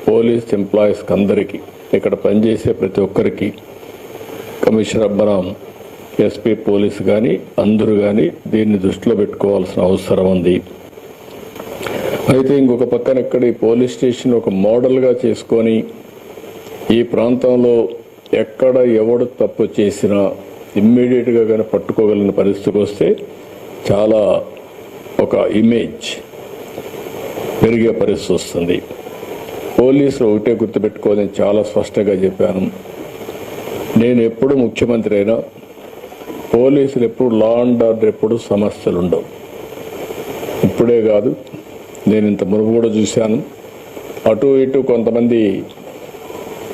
Police ఎంప్లాయీస్కి అందరికీ, ఇక్కడ పనిచేసే ప్రతి ఒక్కరికి, కమిషనర్ మన ఎస్పీ పోలీసు కానీ అందరూ కానీ దీన్ని దృష్టిలో పెట్టుకోవాల్సిన అవసరం ఉంది. అయితే ఇంకొక పక్కన ఇక్కడ ఈ పోలీస్ స్టేషన్ ఒక మోడల్గా చేసుకొని ఈ ప్రాంతంలో ఎక్కడ ఎవడు తప్పు చేసినా ఇమ్మీడియట్గా కానీ పట్టుకోగలిగిన పరిస్థితికి వస్తే చాలా ఒక ఇమేజ్ పెరిగే పరిస్థితి వస్తుంది. పోలీసులు ఒకటే గుర్తుపెట్టుకోవాలని చాలా స్పష్టంగా చెప్పాను. నేను ఎప్పుడు ముఖ్యమంత్రి అయినా పోలీసులు ఎప్పుడు లా అండ్ ఆర్డర్ ఎప్పుడు సమస్యలు ఉండవు. ఇప్పుడే కాదు, నేను ఇంత మునుపు కూడా చూశాను. అటు ఇటు కొంతమంది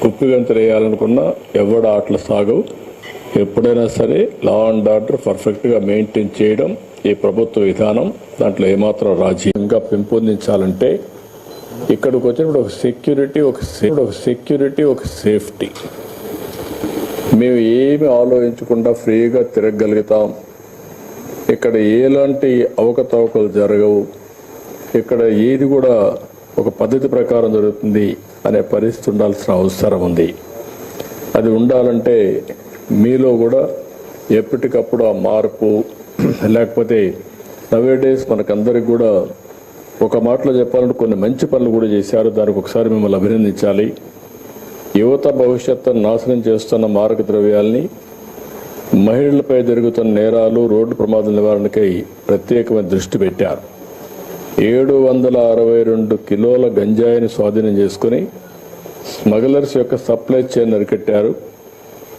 కుప్పిగంతులు వేయాలనుకున్నా ఎవడ ఆటలు సాగవు. ఎప్పుడైనా సరే లా అండ్ ఆర్డర్ పర్ఫెక్ట్గా మెయింటైన్ చేయడం ఈ ప్రభుత్వ విధానం. దాంట్లో ఏమాత్రం రాజకీయంగా పెంపొందించాలంటే ఇక్కడికి వచ్చినప్పుడు ఒక సెక్యూరిటీ ఒక సేఫ్టీ. మేము ఏమి ఆలోచించకుండా ఫ్రీగా తిరగగలుగుతాం. ఇక్కడ ఎలాంటి అవకతవకలు జరగవు. ఇక్కడ ఏది కూడా ఒక పద్ధతి ప్రకారం జరుగుతుంది అనే పరిస్థితి ఉండాల్సిన అవసరం ఉంది. అది ఉండాలంటే మీలో కూడా ఎప్పటికప్పుడు ఆ మార్పు, లేకపోతే నవేడేస్ మనకందరికి కూడా ఒక మాటలో చెప్పాలంటే కొన్ని మంచి పనులు కూడా చేశారు. దానికి ఒకసారి మిమ్మల్ని అభినందించాలి. యువత భవిష్యత్తును నాశనం చేస్తున్న మారక ద్రవ్యాల్ని, మహిళలపై జరుగుతున్న నేరాలు, రోడ్డు ప్రమాదాల నివారణకై ప్రత్యేకమైన దృష్టి పెట్టారు. 762 కిలోల గంజాయిని స్వాధీనం చేసుకుని స్మగ్లర్స్ యొక్క సప్లై చైన్ అరికట్టారు.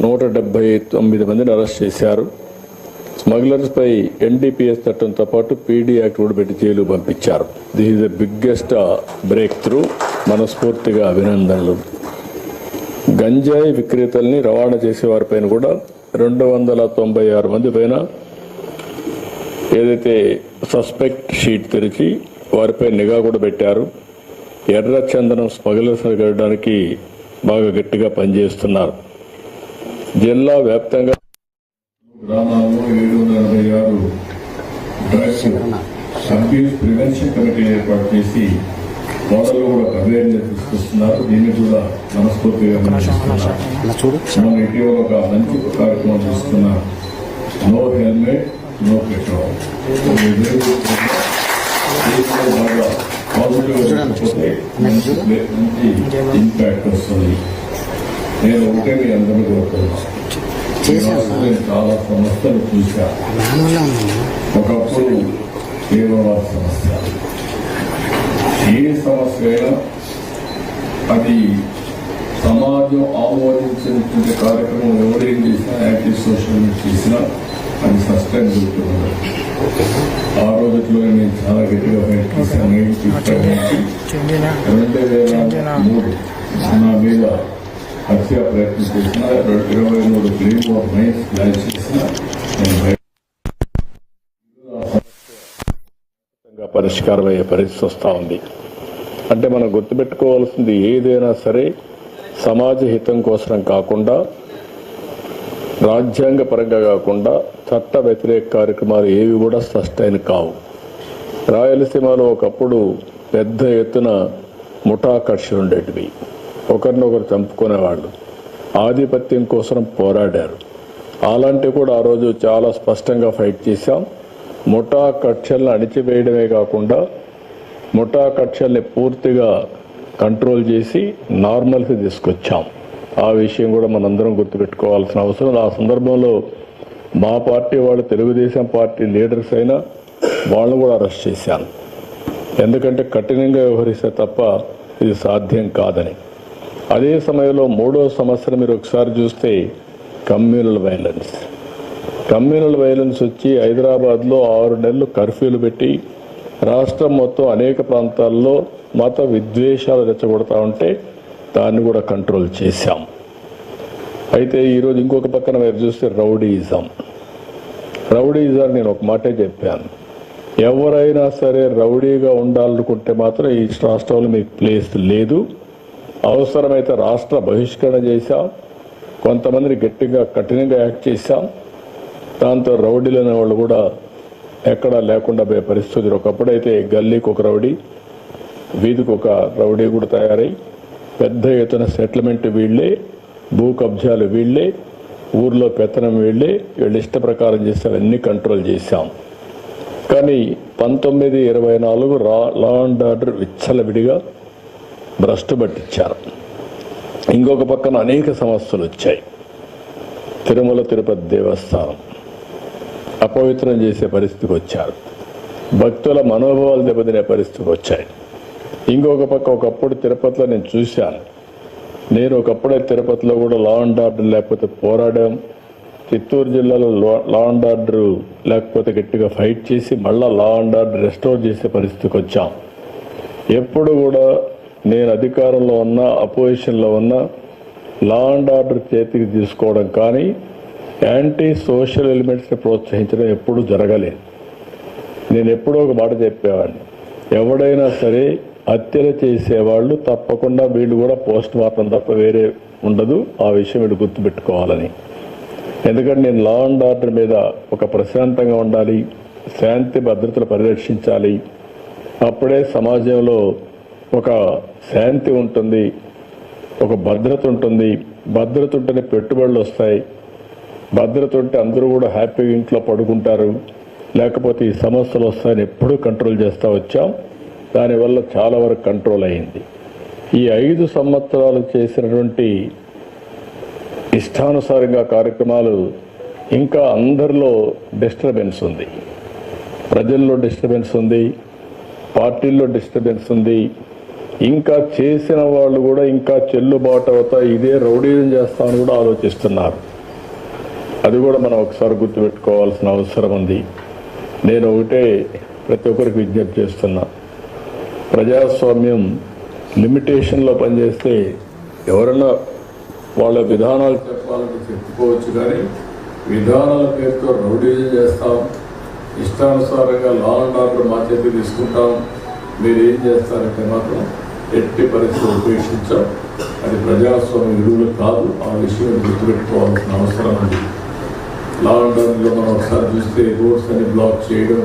179 మందిని అరెస్ట్ చేశారు. స్మగ్లర్స్ పై ఎన్డీపీఎస్ చట్టంతో పాటు పీడీ యాక్ట్ కూడా పెట్టి జైలు పంపించారు. This is the biggest break through. మనస్ఫూర్తిగా అభినందనలు. గంజాయి విక్రేతల్ని రవాణా చేసే వారిపైన కూడా 296 మంది పైన ఏదైతే సస్పెక్ట్ షీట్ తెరిచి వారిపై నిఘా కూడా పెట్టారు. ఎర్ర చందనం స్మగ్లర్స్ అరికట్టడానికి బాగా గట్టిగా పనిచేస్తున్నారు. జిల్లా వ్యాప్తంగా గ్రామాల్లో 786 డ్రగ్స్ అబ్యూస్ ప్రివెన్షన్ కమిటీ ఏర్పాటు చేసి మోడల్ కూడా అవేర్నెస్ తీసుకొస్తున్నారు. దీన్ని కూడా మనస్ఫూర్తిగా మనం ఇటీవల ఒక మంచి కార్యక్రమం తీసుకున్నాం. No helmet no petrol. బాగా పాజిటివ్ మంచి ఇంపాక్ట్ వస్తుంది. నేను ఒకటే మీ అందరూ కోరుతున్నాను. చాలా సమస్యలు చూశా. ఒకప్పుడు తీవ్రవాద సమస్య, ఏ సమస్య అయినా అది సమాజం ఆమోదించినటువంటి కార్యక్రమం ఎవరేం చేసినా, యాక్టివ్ సోషల్ మీడియా చేసినా అది సస్టైన్ జరుగుతుంది. ఆ రోజుల్లో నేను చాలా గట్టిగా బయటకేసాను. 2003 నా మీద హత్య ప్రయత్నం చేసిన, 23 క్లీన్ ఆఫ్ మైన్స్ ప్లాన్ చేసిన పరిష్కారం అయ్యే పరిస్థితి వస్తూ ఉంది. అంటే మనం గుర్తుపెట్టుకోవాల్సింది ఏదైనా సరే సమాజ హితం కోసం కాకుండా, రాజ్యాంగ పరంగా కాకుండా చట్ట వ్యతిరేక కార్యక్రమాలు ఏవి కూడా సస్టైన్ కావు. రాయలసీమలో ఒకప్పుడు పెద్ద ఎత్తున ముఠా కక్షలు ఉండేటివి. ఒకరినొకరు చంపుకునేవాళ్ళు, ఆధిపత్యం కోసం పోరాడారు. అలాంటివి కూడా ఆ రోజు చాలా స్పష్టంగా ఫైట్ చేశాం. ముఠా కక్షలను అణిచివేయడమే కాకుండా ముఠా కక్షల్ని పూర్తిగా కంట్రోల్ చేసి నార్మల్కి తీసుకొచ్చాం. ఆ విషయం కూడా మనందరం గుర్తుపెట్టుకోవాల్సిన అవసరం. ఆ సందర్భంలో మా పార్టీ వాళ్ళు, తెలుగుదేశం పార్టీ లీడర్స్ అయినా వాళ్ళను కూడా అరెస్ట్ చేశాను. ఎందుకంటే కఠినంగా వ్యవహరిస్తే తప్ప ఇది సాధ్యం కాదని. అదే సమయంలో 3వ సంవత్సరం మీరు ఒకసారి చూస్తే కమ్యూనల్ వైలెన్స్ వచ్చి హైదరాబాద్లో 6 నెలలు కర్ఫ్యూలు పెట్టి రాష్ట్రం మొత్తం అనేక ప్రాంతాల్లో మత విద్వేషాలు రెచ్చగొడతా ఉంటే దాన్ని కూడా కంట్రోల్ చేశాం. అయితే ఈరోజు ఇంకొక పక్కన మీరు చూస్తే రౌడీయిజం నేను ఒక మాటే చెప్పాను. ఎవరైనా సరే రౌడీగా ఉండాలనుకుంటే మాత్రం ఈ రాష్ట్రంలో మీకు ప్లేస్ లేదు. అవసరమైతే రాష్ట్ర బహిష్కరణ చేశాం. కొంతమందిని గట్టిగా కఠినంగా యాక్ట్ చేశాం. దాంతో రౌడీలు అనే వాళ్ళు కూడా ఎక్కడా లేకుండా పోయే పరిస్థితులు. ఒకప్పుడైతే గల్లీకి ఒక రౌడీ, వీధికి ఒక రౌడీ కూడా తయారై పెద్ద ఎత్తున సెటిల్మెంట్ వీళ్ళే, భూ కబ్జాలు వీళ్ళే, ఊర్లో పెత్తనం వీళ్ళే, వీళ్ళ ఇష్ట ప్రకారం చేస్తే అవన్నీ కంట్రోల్ చేశాం. కానీ 1924 లా అండ్ ఆర్డర్ విచ్చలవిడిగా భ్రష్టు పట్టించారు. ఇంకొక పక్కన అనేక సమస్యలు వచ్చాయి. తిరుమల తిరుపతి దేవస్థానం అపవిత్రం చేసే పరిస్థితికి వచ్చారు. భక్తుల మనోభావాలు దెబ్బతినే పరిస్థితికి వచ్చాయి. ఇంకొక పక్క ఒకప్పుడు తిరుపతిలో నేను చూశాను. నేను ఒకప్పుడే తిరుపతిలో కూడా లా అండ్ ఆర్డర్ లేకపోతే పోరాడాం. చిత్తూరు జిల్లాలో లా అండ్ ఆర్డర్ లేకపోతే గట్టిగా ఫైట్ చేసి మళ్ళా లా అండ్ ఆర్డర్ రెస్టోర్ చేసే పరిస్థితికి వచ్చాం. ఎప్పుడు కూడా నేను అధికారంలో ఉన్నా, అపోజిషన్లో ఉన్నా లా అండ్ ఆర్డర్ చేతికి తీసుకోవడం కానీ యాంటీ సోషల్ ఎలిమెంట్స్ని ప్రోత్సహించడం ఎప్పుడూ జరగలేదు. నేను ఎప్పుడో ఒక మాట చెప్పేవాడిని, ఎవడైనా సరే హత్యలు చేసేవాళ్ళు తప్పకుండా వీళ్ళు కూడా పోస్ట్ మార్టం తప్ప వేరే ఉండదు. ఆ విషయం వీళ్ళు గుర్తుపెట్టుకోవాలని. ఎందుకంటే నేను లా అండ్ ఆర్డర్ మీద ఒక ప్రశాంతంగా ఉండాలి, శాంతి భద్రతలు పరిరక్షించాలి. అప్పుడే సమాజంలో ఒక శాంతి ఉంటుంది, ఒక భద్రత ఉంటుంది. భద్రత ఉంటేనే పెట్టుబడులు వస్తాయి. భద్రత ఉంటే అందరూ కూడా హ్యాపీగా ఇంట్లో పడుకుంటారు. లేకపోతే ఈ సమస్యలు వస్తాయని ఎప్పుడూ కంట్రోల్ చేస్తూ వచ్చాం. దానివల్ల చాలా వరకు కంట్రోల్ అయింది. ఈ 5 సంవత్సరాలు చేసినటువంటి ఇష్టానుసారంగా కార్యక్రమాలు ఇంకా అందరిలో డిస్టర్బెన్స్ ఉంది. ప్రజల్లో డిస్టర్బెన్స్ ఉంది, పార్టీల్లో డిస్టర్బెన్స్ ఉంది. ఇంకా చేసిన వాళ్ళు కూడా ఇంకా చెల్లుబాటు అవుతా ఇదే రౌడీజం చేస్తామని కూడా ఆలోచిస్తున్నారు. అది కూడా మనం ఒకసారి గుర్తుపెట్టుకోవాల్సిన అవసరం ఉంది. నేను ఒకటే ప్రతి ఒక్కరికి విజ్ఞప్తి చేస్తున్నా, ప్రజాస్వామ్యం లిమిటేషన్లో పనిచేస్తే ఎవరన్నా వాళ్ళ విధానాలు చెప్పాలని చెప్పుకోవచ్చు, కానీ విధానాల పేరుతో రౌడీజం చేస్తాం, ఇష్టానుసారంగా లా అండ్ ఆర్డర్ మా చేతి తీసుకుంటాం, మీరు ఏం చేస్తారంటే మాత్రం ఎట్టి పరిస్థితులు ఉపేక్షించాం. అది ప్రజాస్వామ్య విలువలు కాదు. ఆ విషయం గుర్తుపెట్టుకోవాల్సిన అవసరం ఉంది. లా అండ్ ఆర్డర్లో మనం ఒకసారి చూస్తే రోడ్స్ అని బ్లాక్ చేయడం,